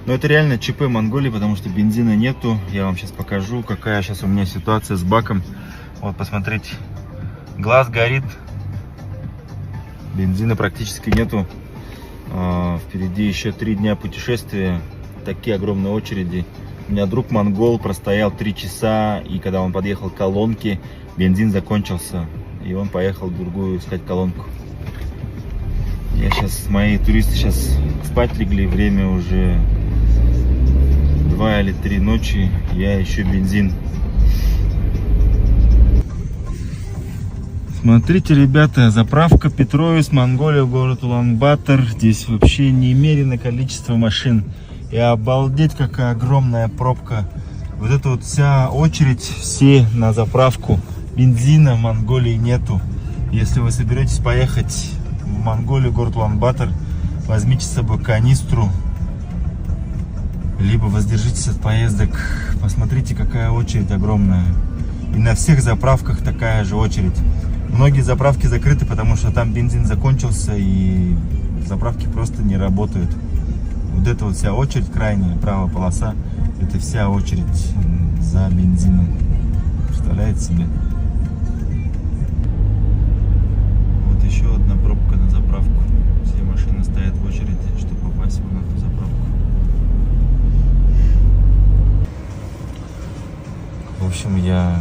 Но это реально ЧП Монголии, потому что бензина нету. Я вам сейчас покажу, какая сейчас у меня ситуация с баком. Вот, посмотрите. Глаз горит. Бензина практически нету. Впереди еще 3 дня путешествия. Такие огромные очереди. У меня друг монгол простоял 3 часа. И когда он подъехал к колонке, бензин закончился. И он поехал в другую искать колонку. Мои туристы сейчас спать легли. Время уже 2 или 3 ночи. Я ищу бензин. Смотрите, ребята, заправка Петровец, Монголия, город Улан-Батор. Здесь вообще немерено количество машин. И обалдеть, какая огромная пробка. Вот это вот вся очередь, все на заправку. Бензина в Монголии нету. Если вы соберетесь поехать в Монголию, город Улан-Батор, возьмите с собой канистру. Либо воздержитесь от поездок. Посмотрите, какая очередь огромная. И на всех заправках такая же очередь. Многие заправки закрыты, потому что там бензин закончился и заправки просто не работают. Вот это вот вся очередь, крайняя правая полоса, это вся очередь за бензином. Представляете себе? Вот еще одна пробка на заправку. Все машины стоят в очереди, чтобы попасть в эту заправку. В общем, я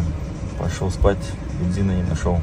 пошел спать, бензина не нашел.